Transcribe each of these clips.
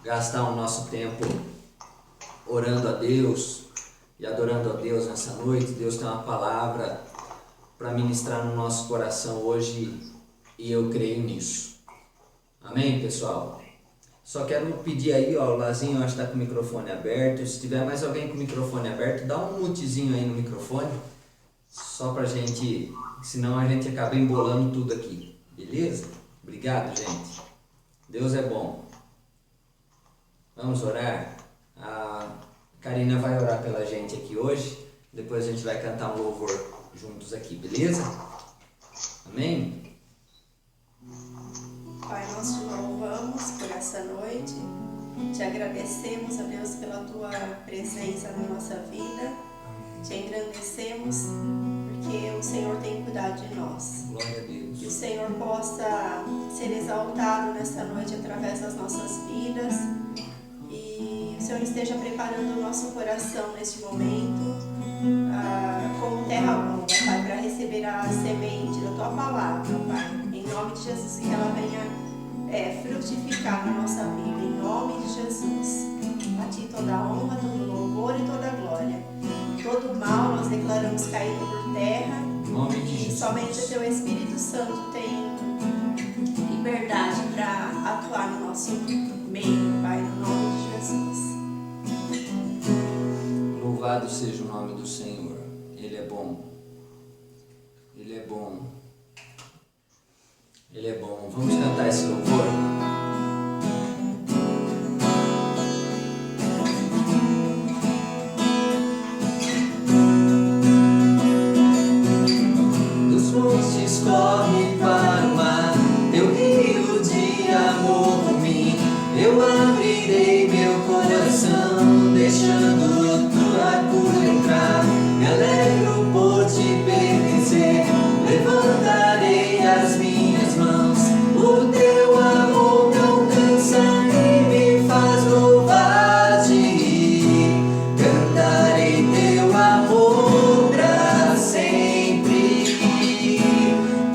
gastar o nosso tempo orando a Deus e adorando a Deus nessa noite. Deus tem uma palavra para ministrar no nosso coração hoje e eu creio nisso. Amém, pessoal? Só quero pedir aí, ó, o Lazinho acho que está com o microfone aberto. Se tiver mais alguém com o microfone aberto, dá um mutezinho aí no microfone, só pra gente, senão a gente acaba embolando tudo aqui, beleza? Obrigado, gente. Deus é bom. Vamos orar? A Karina vai orar pela gente aqui hoje, depois a gente vai cantar um louvor juntos aqui, beleza? Amém? Pai, nós te louvamos por essa noite, te agradecemos, a Deus, pela tua presença na nossa vida, te engrandecemos porque o Senhor tem cuidado de nós. Glória a Deus. Que o Senhor possa ser exaltado nesta noite através das nossas vidas e o Senhor esteja preparando o nosso coração neste momento como terra boa, Pai, para receber a semente da tua palavra, Pai. Em nome de Jesus, que ela venha frutificar na nossa vida, em nome de Jesus. A ti toda a honra, todo louvor e toda a glória. Todo mal nós declaramos caído por terra, Em nome de e Jesus. somente o teu Espírito Santo tem liberdade para atuar no nosso meio, Pai, no nome de Jesus. Louvado seja o nome do Senhor. Ele é bom. Ele é bom. Ele é bom. Vamos cantar esse louvor? Dos montes corre para o mar, teu rio de amor por mim. Eu abrirei meu coração, deixando tua cura entrar. Me alegro por te pertencer, levantarei as minhas mãos. O teu amor não cansa e me faz louvar-te. Cantarei teu amor pra sempre.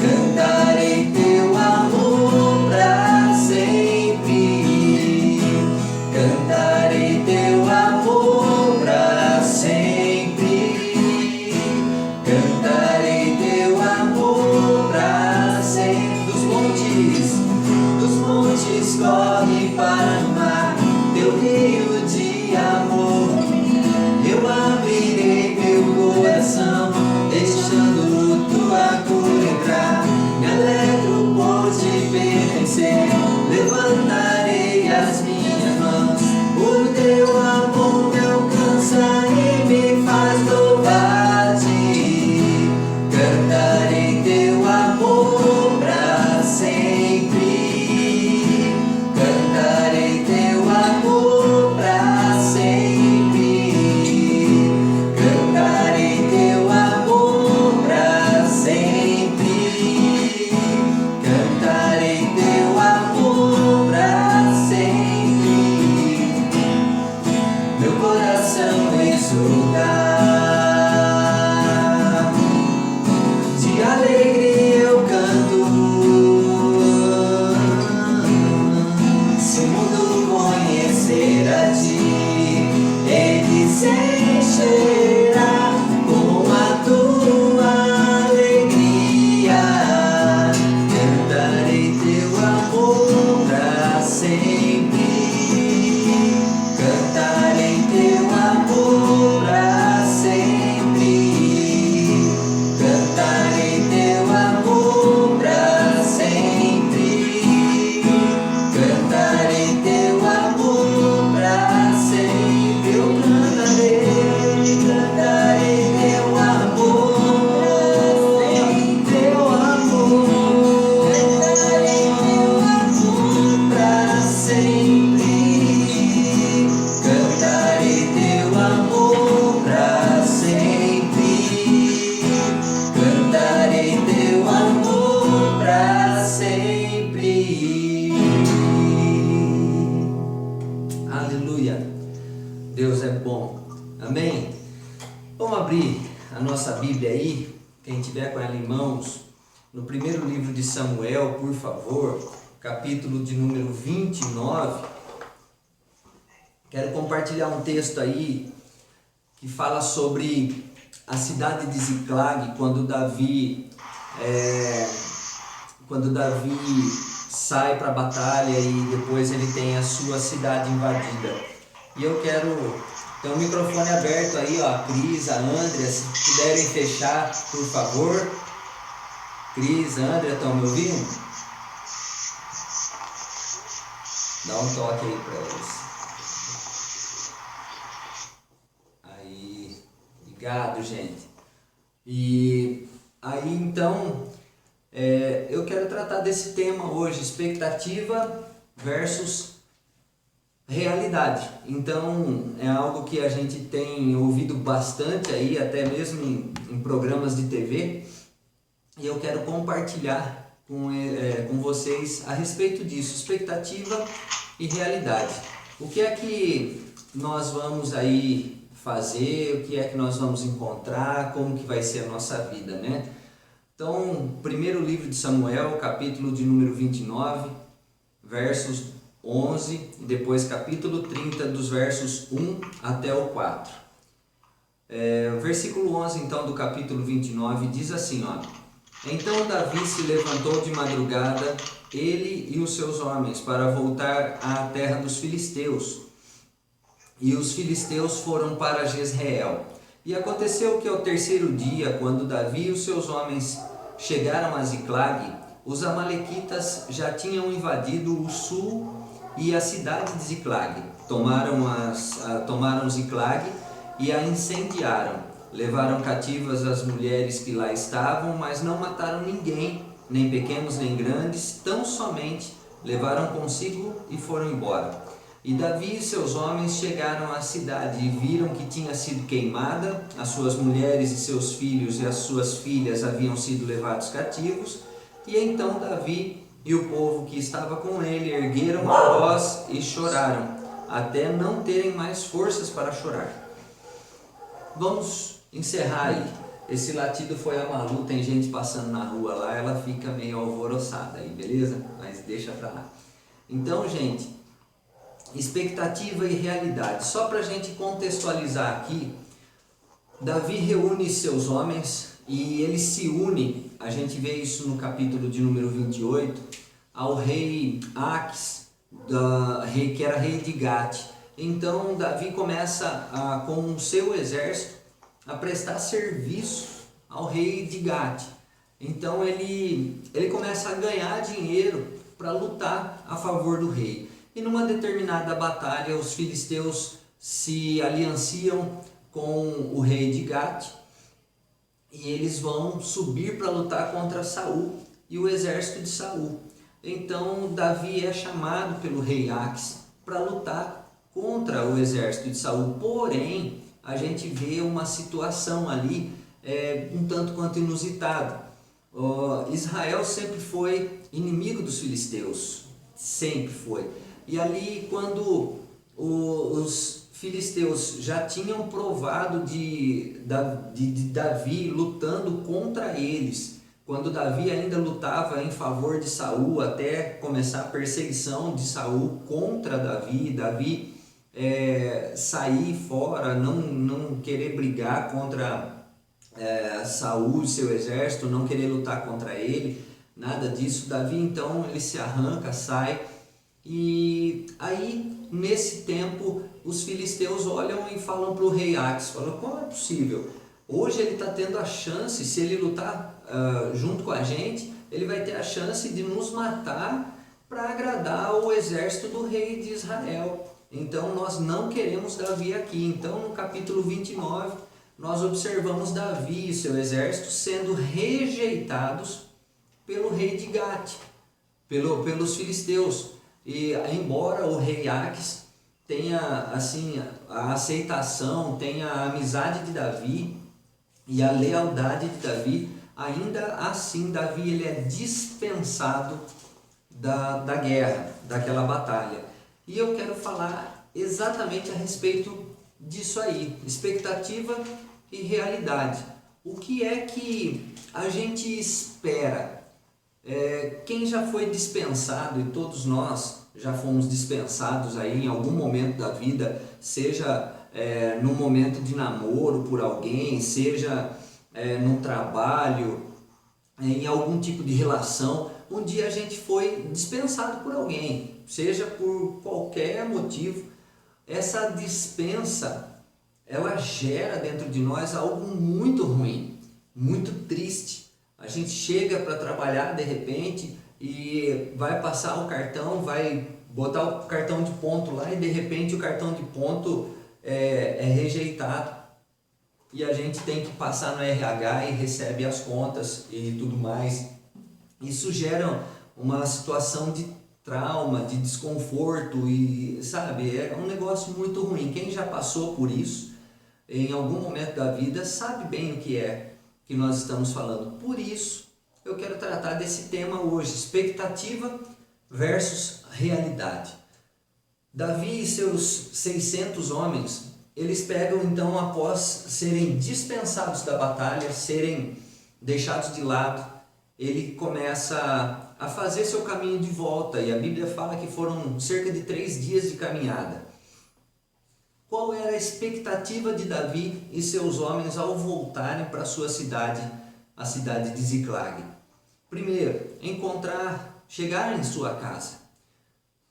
Cantarei teu amor pra sempre. Cantarei teu amor pra sempre. Cantarei teu amor pra sempre. Dos montes corre para o mar, teu rio de amor. Eu abrirei meu coração, deixando tua cura entrar. Me alegro por te pertencer, levantarei as minhas mãos. O teu amor não cansa e me faz louvar-te. Cantarei teu amor pra sempre. Cantarei teu amor pra sempre. Cantarei teu amor pra sempre. Cantarei teu amor pra sempre. Meu coração exultar, de alegria eu canto. Se o mundo conhecer a ti, ele se encherá com a tua alegria. Cantarei teu amor pra sempre. Cantarei teu amor pra sempre. Cantarei teu amor pra sempre. Cantarei teu amor pra sempre. Eu cantarei, cantarei teu amor, teu amor. Cantarei teu amor pra sempre. Cantarei teu amor pra sempre. Cantarei teu amor pra sempre. Aleluia. Deus é bom. Amém? Vamos abrir a nossa Bíblia aí, quem tiver com ela em mãos, no primeiro livro de Samuel, por favor, capítulo de número 29. Quero compartilhar um texto aí que fala sobre a cidade de Ziclag, quando Davi sai para a batalha e depois ele tem a sua cidade invadida. E eu quero ter um microfone aberto aí, ó, a Cris, a Andrea, se puderem fechar, por favor. Cris, Andrea, estão me ouvindo? Dá um toque aí para eles. Aí, obrigado, gente. E aí então, eu quero tratar desse tema hoje, expectativa versus realidade. Então é algo que a gente tem ouvido bastante aí, até mesmo em programas de TV, e eu quero compartilhar com vocês a respeito disso, expectativa e realidade. O que é que nós vamos aí fazer, o que é que nós vamos encontrar, como que vai ser a nossa vida, né? Então, primeiro livro de Samuel, capítulo de número 29, versos 11, e depois capítulo 30, dos versos 1 até o 4. O versículo 11, então, do capítulo 29, diz assim, ó: Então Davi se levantou de madrugada, ele e os seus homens, para voltar à terra dos filisteus. E os filisteus foram para Jezreel. E aconteceu que ao terceiro dia, quando Davi e os seus homens chegaram a Ziclag, os amalequitas já tinham invadido o sul e a cidade de Ziclag. Tomaram Ziclag e a incendiaram. Levaram cativas as mulheres que lá estavam, mas não mataram ninguém, nem pequenos nem grandes, tão somente levaram consigo e foram embora. E Davi e seus homens chegaram à cidade e viram que tinha sido queimada, as suas mulheres e seus filhos e as suas filhas haviam sido levados cativos. E então Davi e o povo que estava com ele ergueram a voz e choraram, até não terem mais forças para chorar. Vamos encerrar aí. Esse latido foi a Malu, tem gente passando na rua lá, ela fica meio alvoroçada aí, beleza? Mas deixa pra lá. Então, gente, expectativa e realidade. Só pra gente contextualizar aqui, Davi reúne seus homens e ele se une, a gente vê isso no capítulo de número 28, ao rei Aques, que era rei de Gate. Então Davi começa com o seu exército a prestar serviço ao rei de Gate. Então ele começa a ganhar dinheiro para lutar a favor do rei. E numa determinada batalha os filisteus se alianciam com o rei de Gate e eles vão subir para lutar contra Saul e o exército de Saul. Então Davi é chamado pelo rei Aques para lutar contra o exército de Saul. Porém, a gente vê uma situação ali um tanto quanto inusitada. Israel sempre foi inimigo dos filisteus, sempre foi. E ali, quando os filisteus já tinham provado de Davi lutando contra eles, quando Davi ainda lutava em favor de Saul, até começar a perseguição de Saul contra Davi sair fora, não querer brigar contra Saul e seu exército, não querer lutar contra ele, nada disso. Davi então ele se arranca, sai, e aí nesse tempo os filisteus olham e falam para o rei Aques, falam: como é possível? Hoje ele está tendo a chance, se ele lutar junto com a gente, ele vai ter a chance de nos matar para agradar o exército do rei de Israel. Então nós não queremos Davi aqui. Então no capítulo 29 nós observamos Davi e seu exército sendo rejeitados pelo rei de Gate, pelos filisteus. E embora o rei Aques tenha assim a aceitação, tenha a amizade de Davi e a lealdade de Davi, ainda assim Davi ele é dispensado da guerra, daquela batalha. E eu quero falar exatamente a respeito disso aí, expectativa e realidade. O que é que a gente espera? Quem já foi dispensado, e todos nós já fomos dispensados aí em algum momento da vida, seja no momento de namoro por alguém, seja no trabalho, em algum tipo de relação. Um dia a gente foi dispensado por alguém, seja por qualquer motivo. Essa dispensa, ela gera dentro de nós algo muito ruim, muito triste. A gente chega para trabalhar de repente e vai passar o cartão, vai botar o cartão de ponto lá e de repente o cartão de ponto é rejeitado. E a gente tem que passar no RH e recebe as contas e tudo mais. Isso gera uma situação de trauma, de desconforto e, sabe, é um negócio muito ruim. Quem já passou por isso em algum momento da vida sabe bem o que é que nós estamos falando. Por isso, eu quero tratar desse tema hoje, expectativa versus realidade. Davi e seus 600 homens, eles pegam então, após serem dispensados da batalha, serem deixados de lado, ele começa a fazer seu caminho de volta, e a Bíblia fala que foram cerca de 3 dias de caminhada. Qual era a expectativa de Davi e seus homens ao voltarem para a sua cidade, a cidade de Ziclag? Primeiro, chegar em sua casa,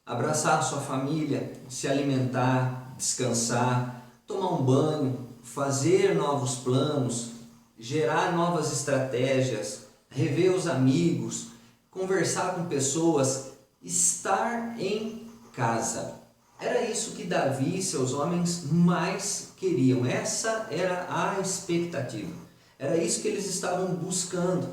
abraçar sua família, se alimentar, descansar, tomar um banho, fazer novos planos, gerar novas estratégias, rever os amigos, conversar com pessoas, estar em casa. Era isso que Davi e seus homens mais queriam. Essa era a expectativa. Era isso que eles estavam buscando.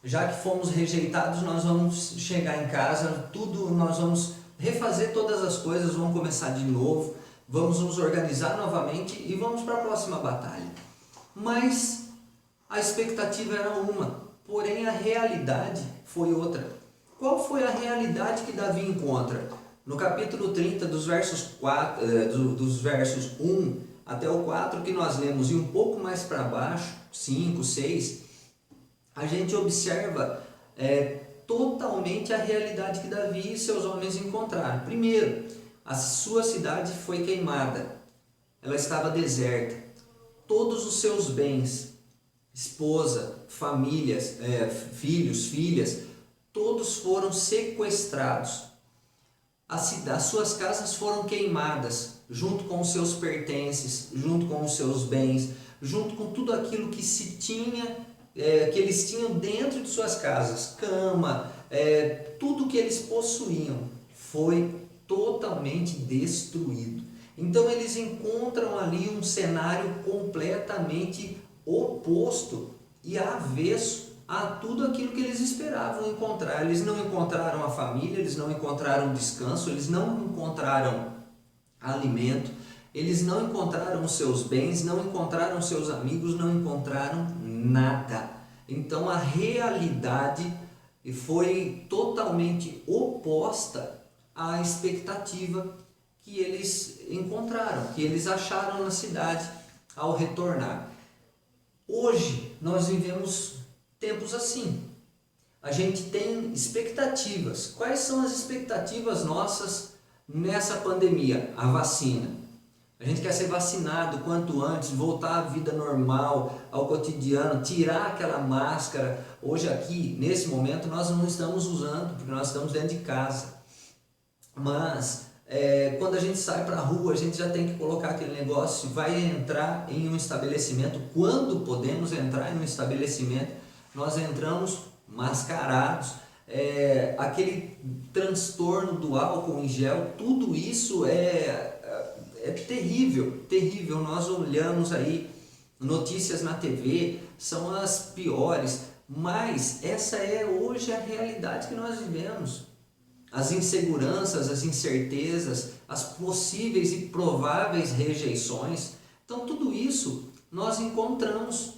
Já que fomos rejeitados, nós vamos chegar em casa, nós vamos refazer todas as coisas, vamos começar de novo, vamos nos organizar novamente e vamos para a próxima batalha. Mas a expectativa era uma, porém a realidade foi outra. Qual foi a realidade que Davi encontra? No capítulo 30, dos versos 1 até o 4 que nós lemos, e um pouco mais para baixo, 5, 6, a gente observa totalmente a realidade que Davi e seus homens encontraram. Primeiro, a sua cidade foi queimada, ela estava deserta, todos os seus bens, esposa, famílias, filhos, filhas, todos foram sequestrados. As suas casas foram queimadas, junto com os seus pertences, junto com os seus bens, junto com tudo aquilo que se tinha, que eles tinham dentro de suas casas, cama, tudo que eles possuíam foi totalmente destruído. Então eles encontram ali um cenário completamente oposto e avesso a tudo aquilo que eles esperavam encontrar. Eles não encontraram a família, eles não encontraram descanso, eles não encontraram alimento, eles não encontraram os seus bens, não encontraram seus amigos, não encontraram nada. Então a realidade foi totalmente oposta à expectativa que eles encontraram, que eles acharam na cidade ao retornar. Hoje nós vivemos tempos assim. A gente tem expectativas. Quais são as expectativas nossas nessa pandemia? A vacina. A gente quer ser vacinado quanto antes, voltar à vida normal, ao cotidiano, tirar aquela máscara. Hoje aqui, nesse momento, nós não estamos usando, porque nós estamos dentro de casa. Mas quando a gente sai para a rua, a gente já tem que colocar aquele negócio, vai entrar em um estabelecimento. Quando podemos entrar em um estabelecimento, nós entramos mascarados. Aquele transtorno do álcool em gel, tudo isso é terrível, terrível. Nós olhamos aí notícias na TV, são as piores, mas essa é hoje a realidade que nós vivemos. As inseguranças, as incertezas, as possíveis e prováveis rejeições. Então tudo isso nós encontramos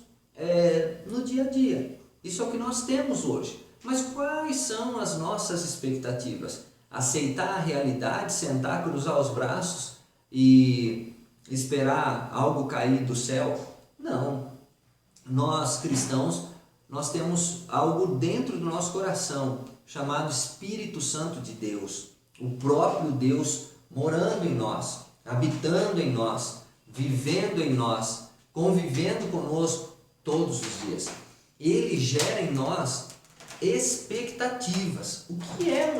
no dia a dia. Isso é o que nós temos hoje. Mas quais são as nossas expectativas? Aceitar a realidade, sentar, cruzar os braços e esperar algo cair do céu? Não. Nós cristãos, nós temos algo dentro do nosso coração chamado Espírito Santo de Deus. o próprio Deus morando em nós, habitando em nós, vivendo em nós, convivendo conosco todos os dias. Ele gera em nós expectativas. O que é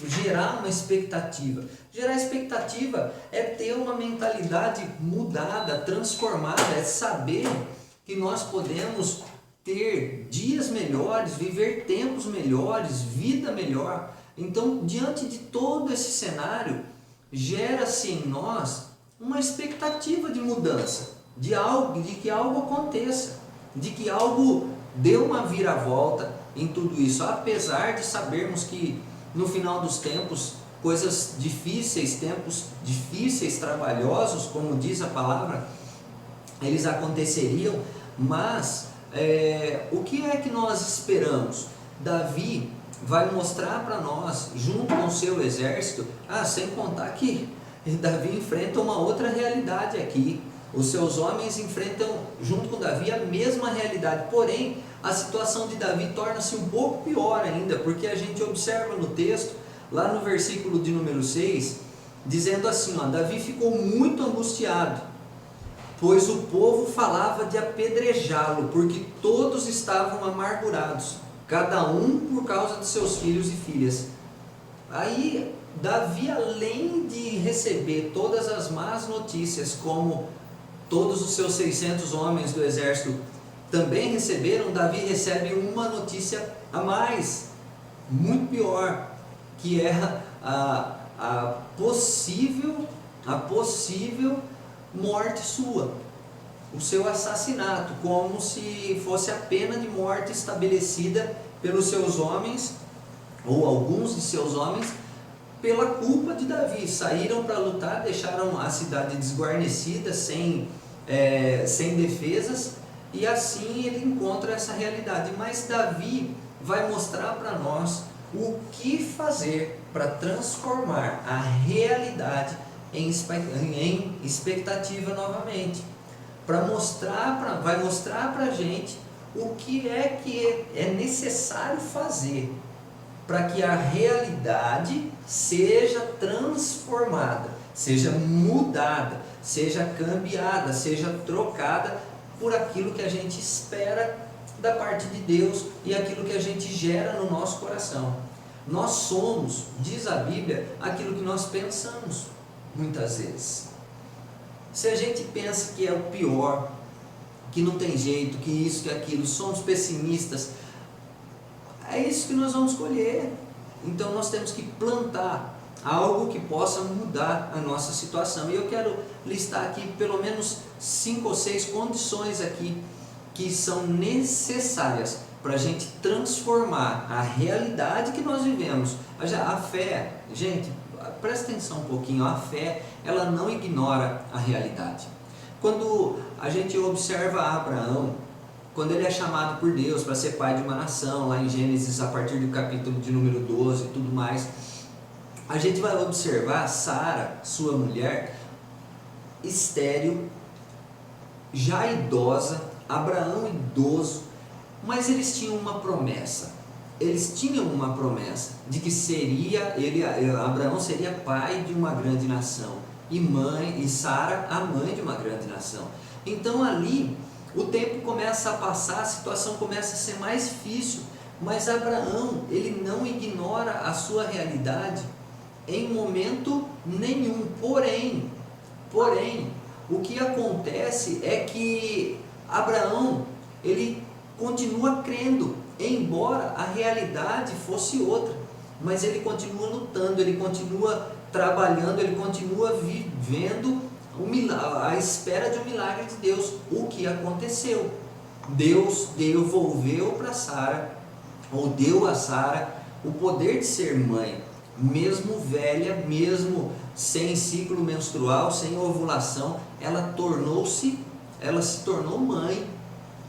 gerar uma expectativa? Gerar expectativa é ter uma mentalidade mudada, transformada, é saber que nós podemos ter dias melhores, viver tempos melhores, vida melhor. Então, diante de todo esse cenário, gera-se em nós uma expectativa de mudança, de que algo aconteça, de que algo dê uma viravolta em tudo isso, apesar de sabermos que no final dos tempos, coisas difíceis, tempos difíceis, trabalhosos, como diz a palavra, eles aconteceriam, mas o que é que nós esperamos? Davi vai mostrar para nós, junto com o seu exército, sem contar que Davi enfrenta uma outra realidade aqui. Os seus homens enfrentam, junto com Davi, a mesma realidade. Porém, a situação de Davi torna-se um pouco pior ainda, porque a gente observa no texto, lá no versículo de número 6, dizendo assim, Davi ficou muito angustiado, pois o povo falava de apedrejá-lo, porque todos estavam amargurados, cada um por causa de seus filhos e filhas. Aí, Davi, além de receber todas as más notícias, como todos os seus 600 homens do exército também receberam, Davi recebe uma notícia a mais, muito pior, que é a possível morte sua, o seu assassinato, como se fosse a pena de morte estabelecida pelos seus homens, ou alguns de seus homens, pela culpa de Davi. Saíram para lutar, deixaram a cidade desguarnecida, sem defesas, e assim ele encontra essa realidade. Mas Davi vai mostrar para nós o que fazer para transformar a realidade em expectativa novamente. Vai mostrar para a gente o que é necessário fazer para que a realidade seja transformada, seja mudada, seja cambiada, seja trocada por aquilo que a gente espera da parte de Deus e aquilo que a gente gera no nosso coração. Nós somos, diz a Bíblia, aquilo que nós pensamos muitas vezes. Se a gente pensa que é o pior, que não tem jeito, que isso, que aquilo, somos pessimistas, é isso que nós vamos colher. Então nós temos que plantar algo que possa mudar a nossa situação. E eu quero listar aqui pelo menos 5 ou 6 condições aqui que são necessárias para a gente transformar a realidade que nós vivemos. A fé, gente, presta atenção um pouquinho, a fé, ela não ignora a realidade. Quando a gente observa Abraão, quando ele é chamado por Deus para ser pai de uma nação, lá em Gênesis, a partir do capítulo de número 12 e tudo mais, a gente vai observar Sara, sua mulher, estéril, já idosa, Abraão idoso, mas eles tinham uma promessa. Eles tinham uma promessa de que Abraão seria pai de uma grande nação e Sara a mãe de uma grande nação. Então ali o tempo começa a passar, a situação começa a ser mais difícil, mas Abraão, ele não ignora a sua realidade em momento nenhum. Porém, o que acontece é que Abraão, ele continua crendo, embora a realidade fosse outra, mas ele continua lutando, ele continua trabalhando, ele continua vivendo à espera de um milagre de Deus. O que aconteceu? Deus devolveu para Sara, ou deu a Sara, o poder de ser mãe, mesmo velha, mesmo sem ciclo menstrual, sem ovulação, ela se tornou mãe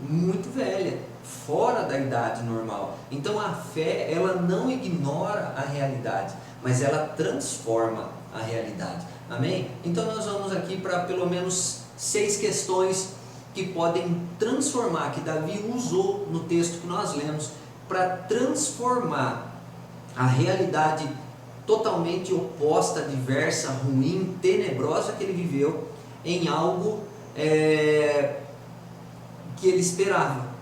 muito velha, fora da idade normal. Então a fé, ela não ignora a realidade, mas ela transforma a realidade. Amém? Então nós vamos aqui para pelo menos 6 questões que podem transformar, que Davi usou no texto que nós lemos, para transformar a realidade totalmente oposta, diversa, ruim, tenebrosa que ele viveu, em algo que ele esperava.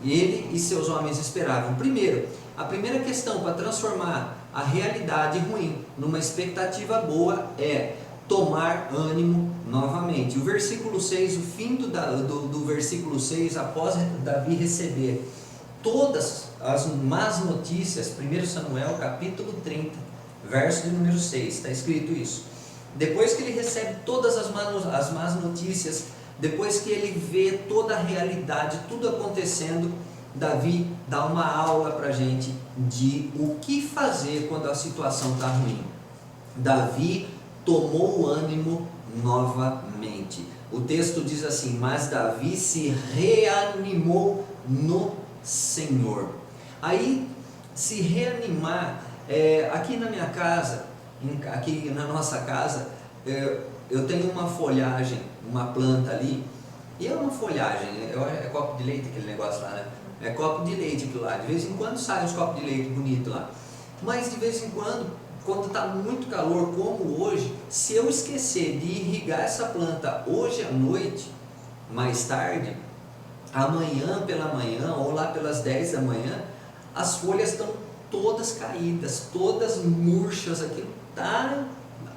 Ele e seus homens esperavam. Primeiro, a primeira questão para transformar a realidade ruim numa expectativa boa é tomar ânimo novamente. O versículo 6, o fim do versículo 6, após Davi receber todas as más notícias, 1 Samuel capítulo 30, verso de número 6, está escrito isso. Depois que ele recebe todas as más notícias, depois que ele vê toda a realidade, tudo acontecendo, Davi dá uma aula para a gente de o que fazer quando a situação está ruim. Davi tomou o ânimo novamente. O texto diz assim: mas Davi se reanimou no Senhor. Aí, se reanimar, aqui na minha casa, aqui na nossa casa, eu tenho uma folhagem, uma planta ali, e é uma folhagem, é copo de leite aquele negócio lá, né? É copo de leite aquilo lá. De vez em quando sai uns copos de leite bonito lá, mas de vez em quando está muito calor como hoje, se eu esquecer de irrigar essa planta hoje à noite, mais tarde, amanhã pela manhã ou lá pelas 10 da manhã, as folhas estão todas caídas, todas murchas, aquilo está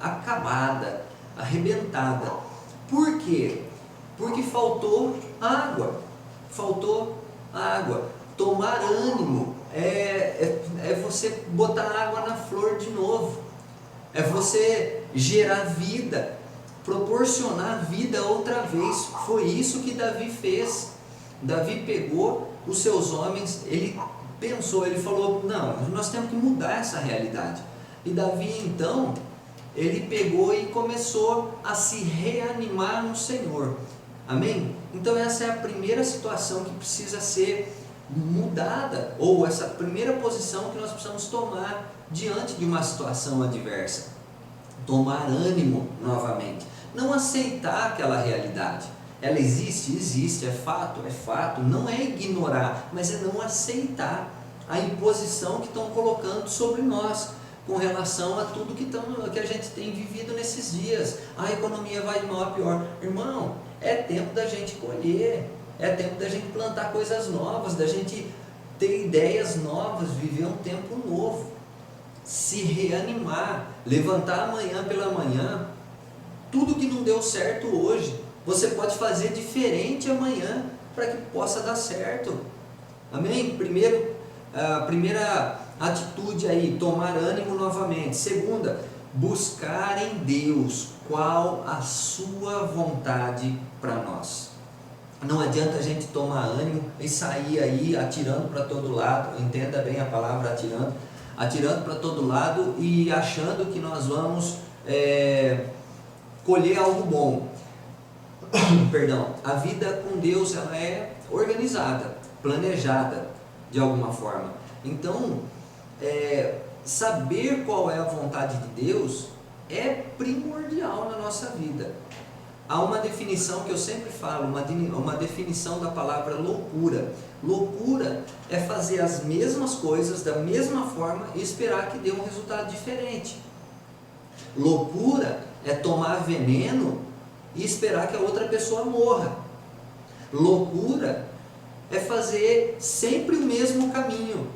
acabada, arrebentada. Por quê? Porque faltou água. Tomar ânimo é você botar água na flor de novo, é você gerar vida, proporcionar vida outra vez. Foi isso que Davi fez. Davi pegou os seus homens, ele pensou, ele falou: não, nós temos que mudar essa realidade. E Davi então, ele pegou e começou a se reanimar no Senhor. Amém? Então essa é a primeira situação que precisa ser mudada, ou essa primeira posição que nós precisamos tomar diante de uma situação adversa. Tomar ânimo novamente. Não aceitar aquela realidade. Ela existe, é fato, não é ignorar, mas é não aceitar a imposição que estão colocando sobre nós com relação a tudo que a gente tem vivido nesses dias. A economia vai de mal a pior. Irmão, é tempo da gente colher, é tempo da gente plantar coisas novas, da gente ter ideias novas, viver um tempo novo, se reanimar, levantar amanhã pela manhã. Tudo que não deu certo hoje, você pode fazer diferente amanhã para que possa dar certo. Amém? A primeira atitude aí, tomar ânimo novamente. Segunda, buscar em Deus qual a sua vontade para nós. Não adianta a gente tomar ânimo e sair aí atirando para todo lado. Entenda bem a palavra atirando para todo lado e achando que nós vamos colher algo bom. Perdão, a vida com Deus ela é organizada, planejada de alguma forma. Então, saber qual é a vontade de Deus é primordial na nossa vida. Há uma definição que eu sempre falo, uma definição da palavra loucura. Loucura é fazer as mesmas coisas da mesma forma e esperar que dê um resultado diferente. Loucura é tomar veneno e esperar que a outra pessoa morra. Loucura é fazer sempre o mesmo caminho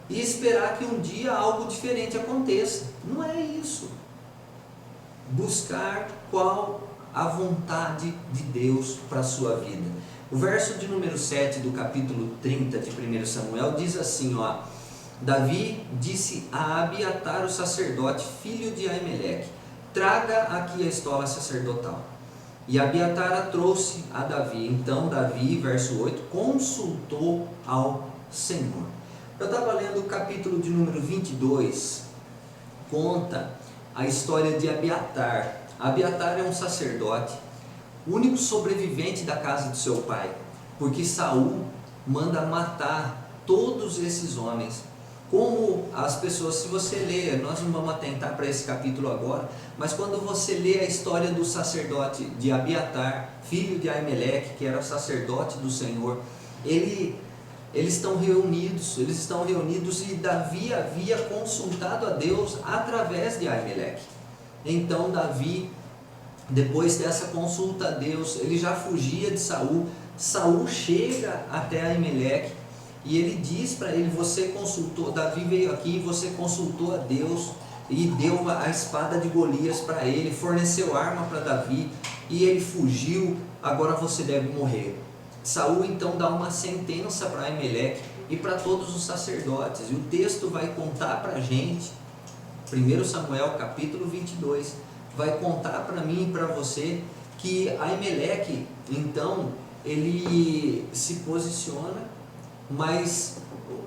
e esperar que um dia algo diferente aconteça. Não é isso. Buscar qual a vontade de Deus para a sua vida. O verso de número 7 do capítulo 30 de 1 Samuel diz assim, Davi disse a Abiatar o sacerdote, filho de Aimeleque: traga aqui a estola sacerdotal. E Abiatar a trouxe a Davi. Então Davi, verso 8, consultou ao Senhor. Eu estava lendo o capítulo de número 22, conta a história de Abiatar. Abiatar é um sacerdote, o único sobrevivente da casa do seu pai, porque Saul manda matar todos esses homens. Como as pessoas, se você ler, nós não vamos atentar para esse capítulo agora, mas quando você lê a história do sacerdote de Abiatar, filho de Aimeleque, que era sacerdote do Senhor, ele eles estão reunidos e Davi havia consultado a Deus através de Aimeleque. Então Davi, depois dessa consulta a Deus, ele já fugia de Saul. Saul chega até Aimeleque e ele diz para ele: você consultou, Davi veio aqui, você consultou a Deus e deu a espada de Golias para ele, forneceu arma para Davi e ele fugiu, agora você deve morrer. Saul então dá uma sentença para Aimeleque e para todos os sacerdotes, e o texto vai contar para a gente, 1 Samuel capítulo 22, vai contar para mim e para você que Aimeleque então ele se posiciona, mas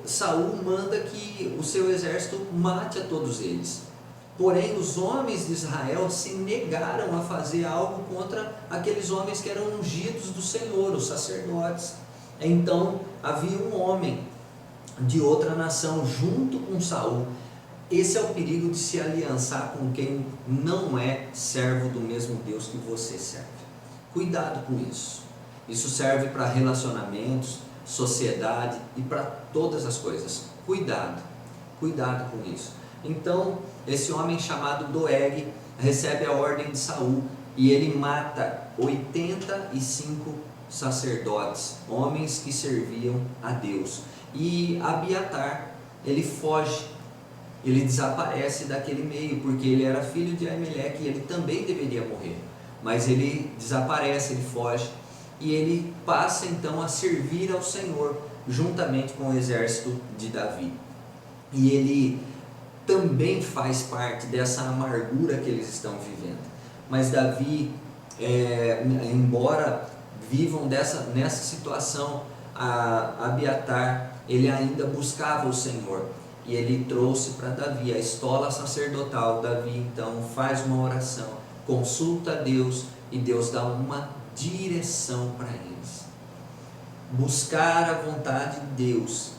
Saul manda que o seu exército mate a todos eles. Porém, os homens de Israel se negaram a fazer algo contra aqueles homens que eram ungidos do Senhor, os sacerdotes. Então, havia um homem de outra nação junto com Saul. Esse é o perigo de se aliançar com quem não é servo do mesmo Deus que você serve. Cuidado com isso. Isso serve para relacionamentos, sociedade e para todas as coisas. Cuidado com isso. Então, esse homem chamado Doeg recebe a ordem de Saul e ele mata 85 sacerdotes, homens que serviam a Deus. E Abiatar, ele foge, ele desaparece daquele meio, porque ele era filho de Aimeleque e ele também deveria morrer. Mas ele desaparece, ele foge e ele passa então a servir ao Senhor juntamente com o exército de Davi. E ele também faz parte dessa amargura que eles estão vivendo. Mas Davi, embora vivam nessa situação, Abiatar, ele ainda buscava o Senhor. E ele trouxe para Davi a estola sacerdotal. Davi então faz uma oração, consulta a Deus e Deus dá uma direção para eles. Buscar a vontade de Deus,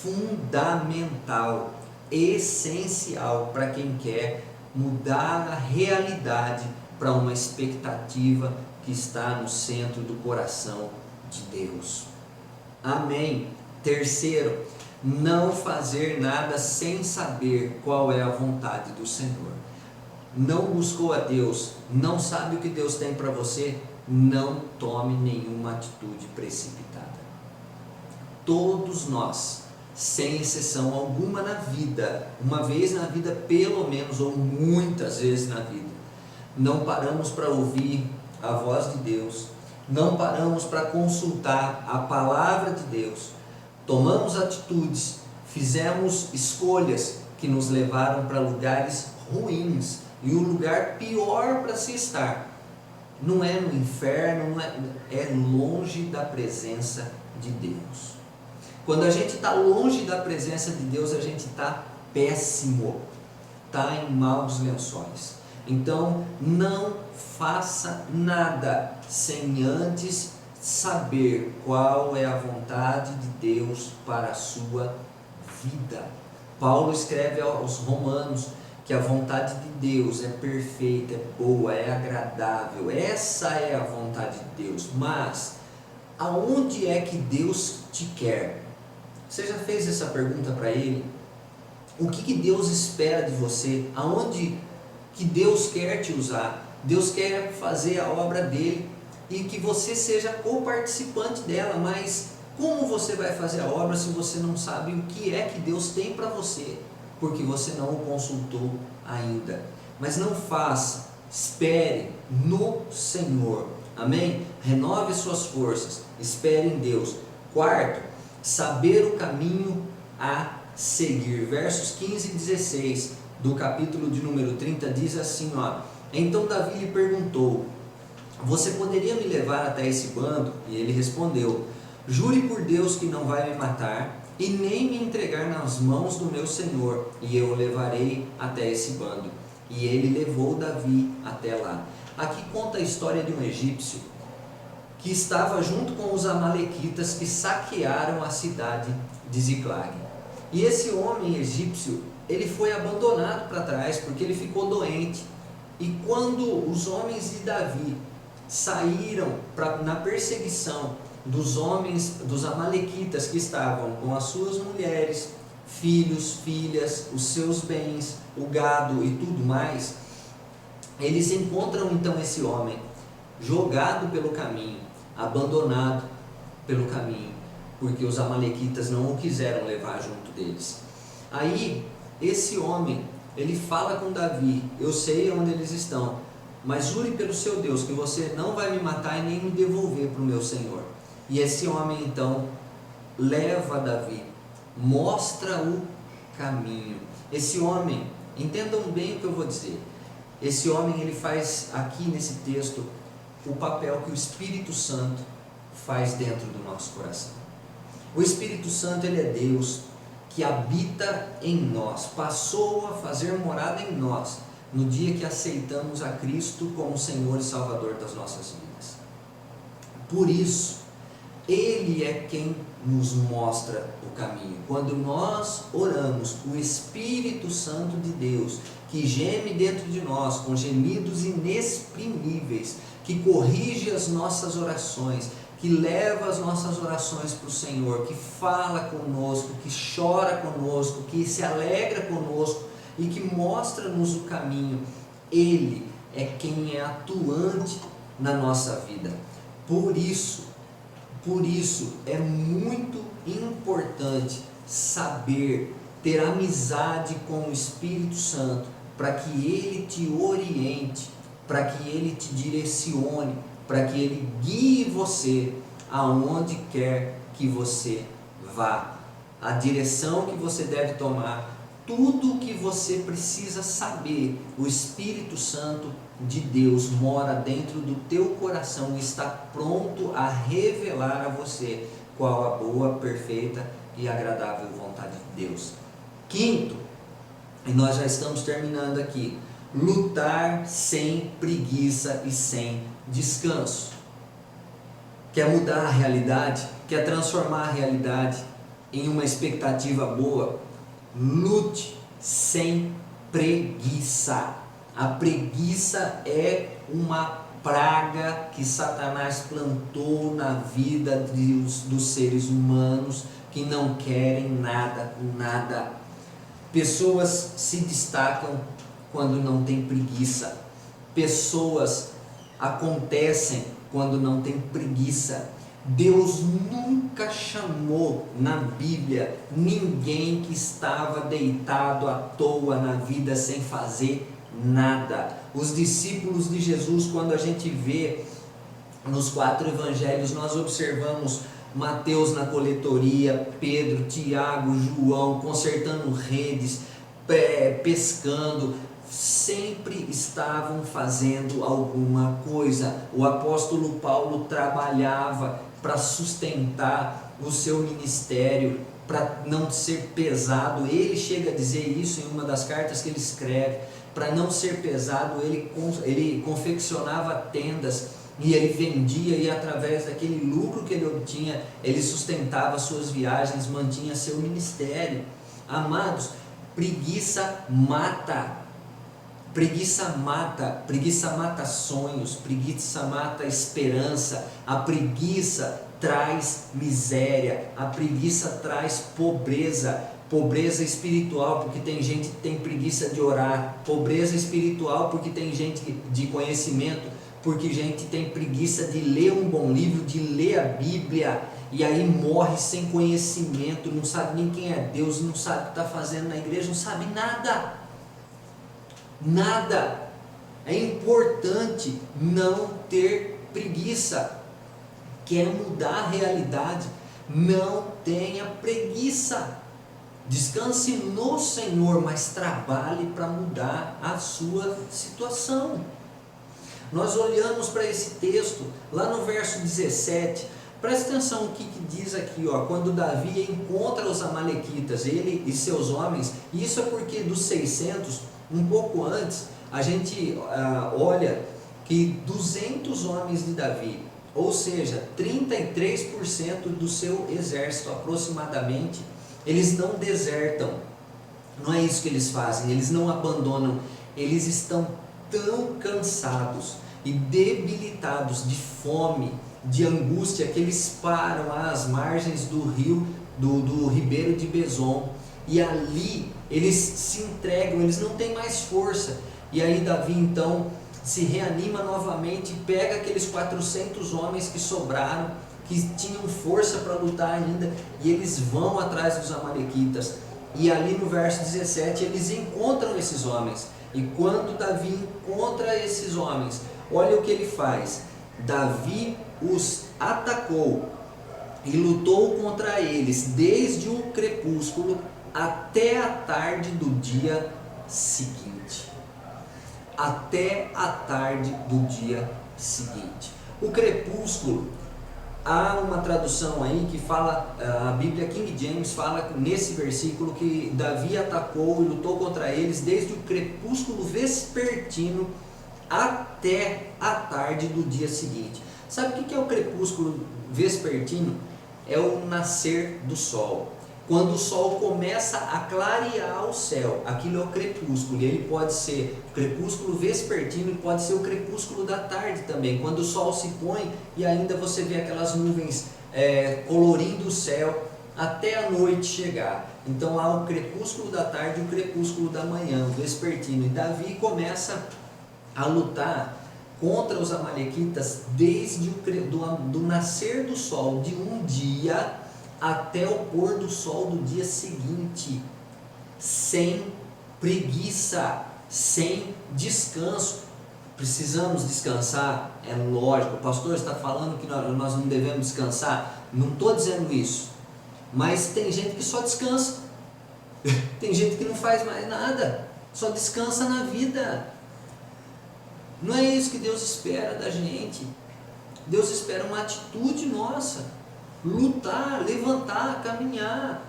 fundamental, essencial para quem quer mudar a realidade para uma expectativa que está no centro do coração de Deus. Amém. Terceiro, não fazer nada sem saber qual é a vontade do Senhor. Não buscou a Deus, não sabe o que Deus tem para você, não tome nenhuma atitude precipitada. Todos nós, sem exceção alguma na vida, uma vez na vida pelo menos, ou muitas vezes na vida, não paramos para ouvir a voz de Deus, não paramos para consultar a palavra de Deus, tomamos atitudes, fizemos escolhas que nos levaram para lugares ruins, e o lugar pior para se estar não é no inferno, é longe da presença de Deus. Quando a gente está longe da presença de Deus, a gente está péssimo, está em maus lençóis. Então, não faça nada sem antes saber qual é a vontade de Deus para a sua vida. Paulo escreve aos Romanos que a vontade de Deus é perfeita, é boa, é agradável. Essa é a vontade de Deus. Mas aonde é que Deus te quer? Você já fez essa pergunta para Ele? O que Deus espera de você? Aonde que Deus quer te usar? Deus quer fazer a obra dele e que você seja coparticipante dela, mas como você vai fazer a obra se você não sabe o que é que Deus tem para você? Porque você não o consultou ainda. Mas não faça, espere no Senhor. Amém? Renove suas forças, espere em Deus. Quarto, saber o caminho a seguir. Versos 15 e 16 do capítulo de número 30 diz assim, ó: então Davi lhe perguntou: você poderia me levar até esse bando? E ele respondeu: jure por Deus que não vai me matar e nem me entregar nas mãos do meu senhor, e eu o levarei até esse bando. E ele levou Davi até lá. Aqui conta a história de um egípcio que estava junto com os amalequitas que saquearam a cidade de Ziclag. E esse homem egípcio, ele foi abandonado para trás porque ele ficou doente. E quando os homens de Davi saíram na perseguição dos homens, dos amalequitas que estavam com as suas mulheres, filhos, filhas, os seus bens, o gado e tudo mais, eles encontram então esse homem jogado pelo caminho, abandonado pelo caminho, porque os amalequitas não o quiseram levar junto deles. Aí, esse homem, ele fala com Davi: eu sei onde eles estão, mas jure pelo seu Deus que você não vai me matar e nem me devolver para o meu senhor. E esse homem então leva Davi, mostra o caminho. Esse homem, entendam bem o que eu vou dizer, esse homem, ele faz aqui nesse texto o papel que o Espírito Santo faz dentro do nosso coração. O Espírito Santo, ele é Deus que habita em nós, passou a fazer morada em nós no dia que aceitamos a Cristo como Senhor e Salvador das nossas vidas. Por isso, Ele é quem nos mostra o caminho. Quando nós oramos, o Espírito Santo de Deus, que geme dentro de nós com gemidos inexprimíveis, que corrige as nossas orações, que leva as nossas orações para o Senhor, que fala conosco, que chora conosco, que se alegra conosco e que mostra-nos o caminho. Ele é quem é atuante na nossa vida. Por isso é muito importante saber, ter amizade com o Espírito Santo, para que Ele te oriente, para que Ele te direcione, para que Ele guie você aonde quer que você vá, a direção que você deve tomar, tudo o que você precisa saber. O Espírito Santo de Deus mora dentro do teu coração e está pronto a revelar a você qual a boa, perfeita e agradável vontade de Deus. Quinto, e nós já estamos terminando aqui, lutar sem preguiça e sem descanso. Quer mudar a realidade? Quer transformar a realidade em uma expectativa boa? Lute sem preguiça. A preguiça é uma praga que Satanás plantou na vida dos seres humanos que não querem nada com nada. Pessoas se destacam quando não tem preguiça. Pessoas acontecem quando não tem preguiça. Deus nunca chamou na Bíblia ninguém que estava deitado à toa na vida sem fazer nada. Os discípulos de Jesus, quando a gente vê nos 4 evangelhos, nós observamos Mateus na coletoria, Pedro, Tiago, João consertando redes, pescando, sempre estavam fazendo alguma coisa. O apóstolo Paulo trabalhava para sustentar o seu ministério, para não ser pesado. Ele chega a dizer isso em uma das cartas que ele escreve. Para não ser pesado, ele confeccionava tendas e ele vendia, e através daquele lucro que ele obtinha, ele sustentava suas viagens, mantinha seu ministério. Amados, preguiça mata. Preguiça mata sonhos, preguiça mata esperança, a preguiça traz miséria, a preguiça traz pobreza espiritual, porque tem gente que tem preguiça de orar, pobreza espiritual porque tem gente de conhecimento, porque gente tem preguiça de ler um bom livro, de ler a Bíblia, e aí morre sem conhecimento, não sabe nem quem é Deus, não sabe o que está fazendo na igreja, não sabe nada. Nada. É importante não ter preguiça. Quer mudar a realidade? Não tenha preguiça. Descanse no Senhor, mas trabalhe para mudar a sua situação. Nós olhamos para esse texto, lá no verso 17, presta atenção o que diz aqui, ó, quando Davi encontra os amalequitas, ele e seus homens. Isso é porque dos 600, um pouco antes, a gente olha que 200 homens de Davi, ou seja, 33% do seu exército aproximadamente, eles não desertam. Não é isso que eles fazem, eles não abandonam, eles estão tão cansados e debilitados de fome de angústia que eles param às margens do rio, do ribeiro de Besom, e ali eles se entregam, eles não têm mais força. E aí Davi então se reanima novamente, pega aqueles 400 homens que sobraram, que tinham força para lutar ainda, e eles vão atrás dos amalequitas. E ali no verso 17 eles encontram esses homens. E quando Davi encontra esses homens, olha o que ele faz. Davi os atacou e lutou contra eles desde o crepúsculo até a tarde do dia seguinte. Até a tarde do dia seguinte. O crepúsculo, há uma tradução aí que fala, a Bíblia King James fala nesse versículo que Davi atacou e lutou contra eles desde o crepúsculo vespertino até a tarde do dia seguinte. Sabe o que é o crepúsculo vespertino? É o nascer do sol. Quando o sol começa a clarear o céu, aquilo é o crepúsculo. E ele pode ser o crepúsculo vespertino e pode ser o crepúsculo da tarde também. Quando o sol se põe e ainda você vê aquelas nuvens colorindo o céu até a noite chegar. Então há o crepúsculo da tarde e o crepúsculo da manhã, o vespertino. E Davi começa a lutar contra os amalequitas desde do nascer do sol de um dia até o pôr do sol do dia seguinte, sem preguiça, sem descanso. Precisamos descansar? É lógico. O pastor está falando que nós não devemos descansar? Não estou dizendo isso, mas tem gente que só descansa, tem gente que não faz mais nada, só descansa na vida. Não é isso que Deus espera da gente. Deus espera uma atitude nossa. Lutar, levantar, caminhar.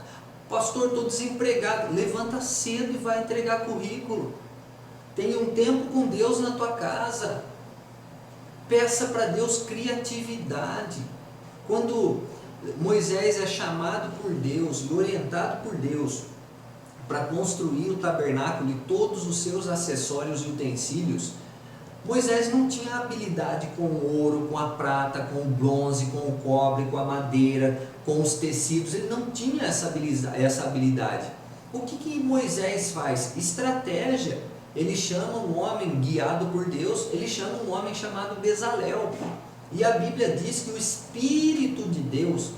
Pastor, estou desempregado. Levanta cedo e vai entregar currículo. Tenha um tempo com Deus na tua casa. Peça para Deus criatividade. Quando Moisés é chamado por Deus e orientado por Deus para construir o tabernáculo e todos os seus acessórios e utensílios, Moisés não tinha habilidade com o ouro, com a prata, com o bronze, com o cobre, com a madeira, com os tecidos. Ele não tinha essa habilidade. O que Moisés faz? Estratégia. Ele chama um homem guiado por Deus, ele chama um homem chamado Bezalel. E a Bíblia diz que o Espírito de Deus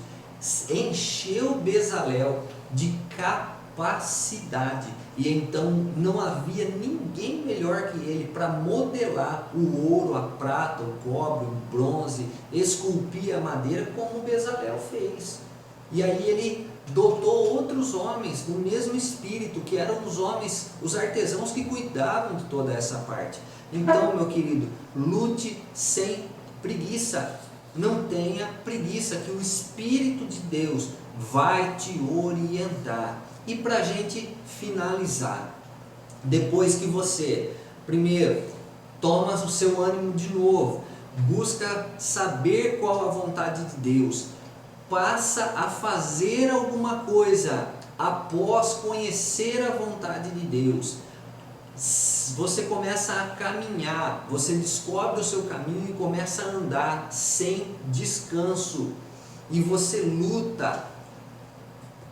encheu Bezalel de capacidade. E então não havia ninguém melhor que ele para modelar o ouro, a prata, o cobre, o bronze, esculpir a madeira como Bezalel fez. E aí ele dotou outros homens do mesmo espírito, que eram os homens, os artesãos que cuidavam de toda essa parte. Então, meu querido, lute sem preguiça. Não tenha preguiça, que o Espírito de Deus vai te orientar. E para a gente finalizar, depois que você, primeiro, toma o seu ânimo de novo, busca saber qual a vontade de Deus, passa a fazer alguma coisa após conhecer a vontade de Deus, você começa a caminhar, você descobre o seu caminho e começa a andar sem descanso, e você luta.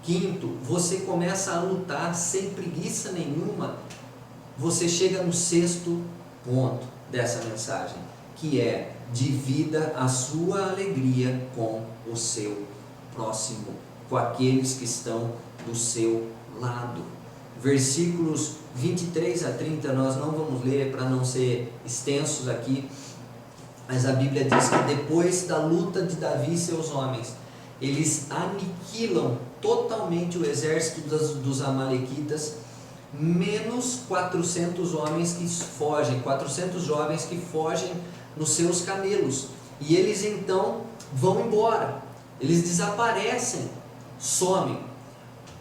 Quinto, você começa a lutar sem preguiça nenhuma. Você chega no sexto ponto dessa mensagem, que é: divida a sua alegria com o seu próximo, com aqueles que estão do seu lado. Versículos 23 a 30 nós não vamos ler para não ser extensos aqui, mas a Bíblia diz que depois da luta de Davi e seus homens, eles aniquilam totalmente o exército dos amalequitas, menos 400 homens que fogem, 400 jovens que fogem nos seus camelos. E eles então vão embora, eles desaparecem, somem.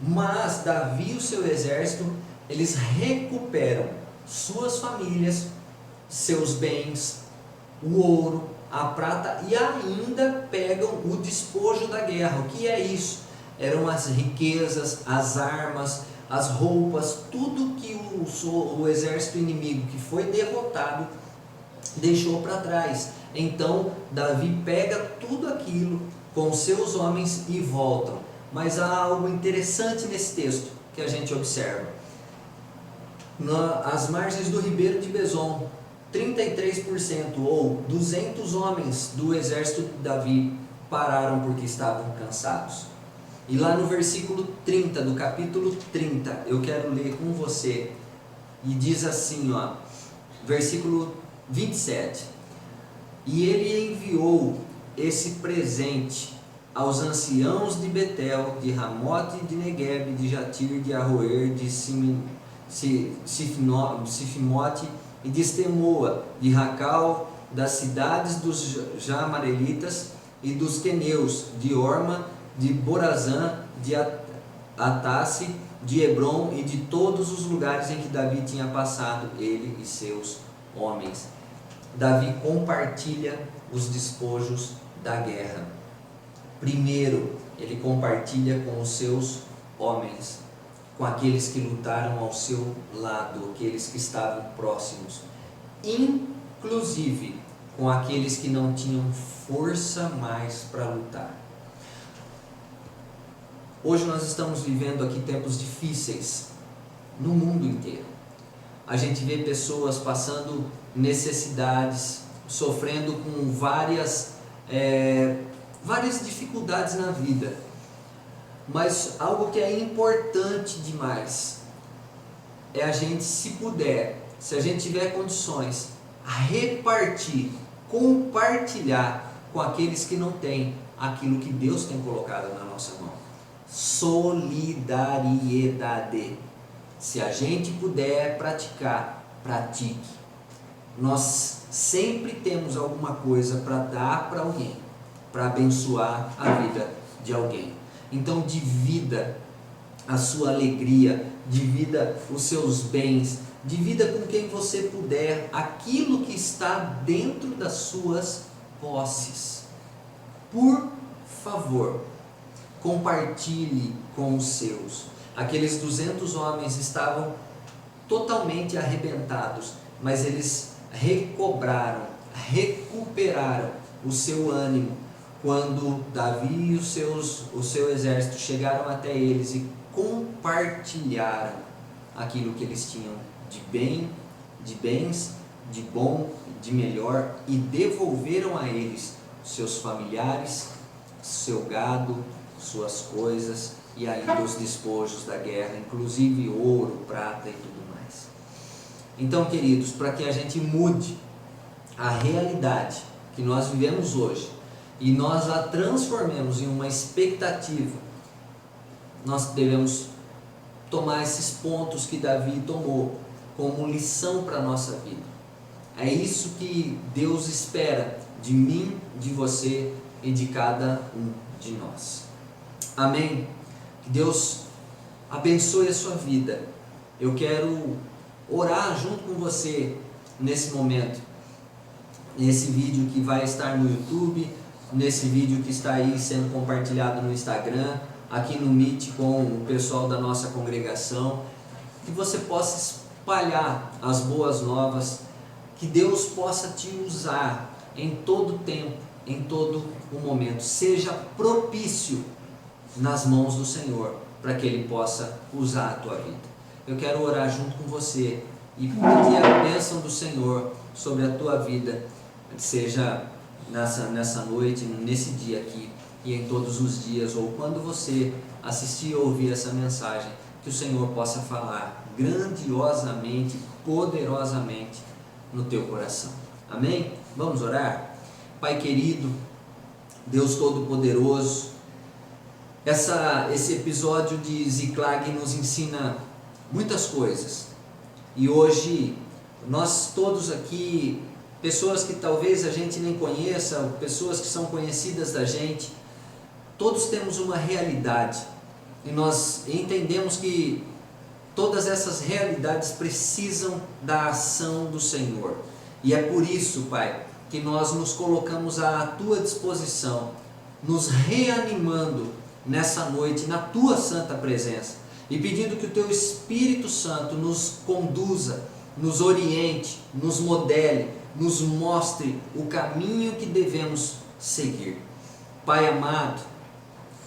Mas Davi e o seu exército, eles recuperam suas famílias, seus bens, o ouro, a prata, e ainda pegam o despojo da guerra. O que é isso? Eram as riquezas, as armas, as roupas, tudo que o exército inimigo que foi derrotado deixou para trás. Então Davi pega tudo aquilo com seus homens e voltam. Mas há algo interessante nesse texto que a gente observa. Às margens do ribeiro de Besom, 33% ou 200 homens do exército de Davi pararam porque estavam cansados. E lá no versículo 30 do capítulo 30, eu quero ler com você, e diz assim, versículo 27: e ele enviou esse presente aos anciãos de Betel, de Ramote, de Negueb, de Jatir, de Aroer, de Sifimote e de Estemoa, de Racal, das cidades dos Jamarelitas e dos Queneus, de Orma, de Borazã, de Atasse, de Hebron e de todos os lugares em que Davi tinha passado, ele e seus homens. Davi compartilha os despojos da guerra. Primeiro, ele compartilha com os seus homens, com aqueles que lutaram ao seu lado, aqueles que estavam próximos, inclusive com aqueles que não tinham força mais para lutar. Hoje nós estamos vivendo aqui tempos difíceis no mundo inteiro. A gente vê pessoas passando necessidades, sofrendo com várias dificuldades na vida. Mas algo que é importante demais é a gente, se puder, se a gente tiver condições, repartir, compartilhar com aqueles que não têm aquilo que Deus tem colocado na nossa mão. Solidariedade. Se a gente puder praticar, pratique. Nós sempre temos alguma coisa para dar para alguém, para abençoar a vida de alguém. Então divida a sua alegria, divida os seus bens, divida com quem você puder aquilo que está dentro das suas posses. Por favor, compartilhe com os seus. Aqueles 200 homens estavam totalmente arrebentados, mas eles recuperaram o seu ânimo quando Davi e o seu exército chegaram até eles e compartilharam aquilo que eles tinham de bens, de bom, de melhor, e devolveram a eles seus familiares, seu gado, suas coisas e ainda os despojos da guerra, inclusive ouro, prata e tudo mais. Então, queridos, para que a gente mude a realidade que nós vivemos hoje e nós a transformemos em uma expectativa, nós devemos tomar esses pontos que Davi tomou como lição para a nossa vida. É isso que Deus espera de mim, de você e de cada um de nós. Amém? Que Deus abençoe a sua vida. Eu quero orar junto com você nesse momento, nesse vídeo que vai estar no YouTube, nesse vídeo que está aí sendo compartilhado no Instagram, aqui no Meet com o pessoal da nossa congregação, que você possa espalhar as boas novas, que Deus possa te usar em todo tempo, em todo o momento, seja propício nas mãos do Senhor, para que Ele possa usar a tua vida. Eu quero orar junto com você e pedir a bênção do Senhor sobre a tua vida, seja nessa noite, nesse dia aqui e em todos os dias, ou quando você assistir ou ouvir essa mensagem, que o Senhor possa falar grandiosamente, poderosamente no teu coração. Amém? Vamos orar? Pai querido, Deus Todo-Poderoso, esse episódio de Ziklag nos ensina muitas coisas. E hoje, nós todos aqui, pessoas que talvez a gente nem conheça, pessoas que são conhecidas da gente, todos temos uma realidade. E nós entendemos que todas essas realidades precisam da ação do Senhor. E é por isso, Pai, que nós nos colocamos à tua disposição, nos reanimando nessa noite, na tua santa presença, e pedindo que o teu Espírito Santo nos conduza, nos oriente, nos modele, nos mostre o caminho que devemos seguir. Pai amado,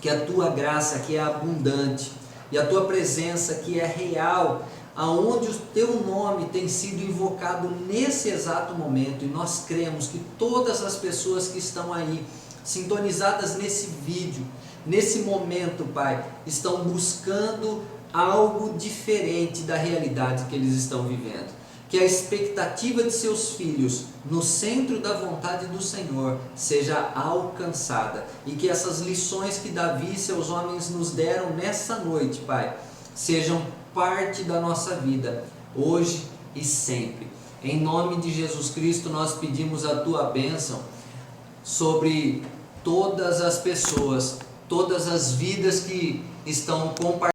que a Tua graça que é abundante e a Tua presença que é real, aonde o Teu nome tem sido invocado nesse exato momento, e nós cremos que todas as pessoas que estão aí, sintonizadas nesse vídeo, nesse momento, Pai, estão buscando algo diferente da realidade que eles estão vivendo. Que a expectativa de seus filhos no centro da vontade do Senhor seja alcançada, e que essas lições que Davi e seus homens nos deram nessa noite, Pai, sejam parte da nossa vida, hoje e sempre. Em nome de Jesus Cristo nós pedimos a Tua bênção sobre todas as pessoas, todas as vidas que estão compartilhando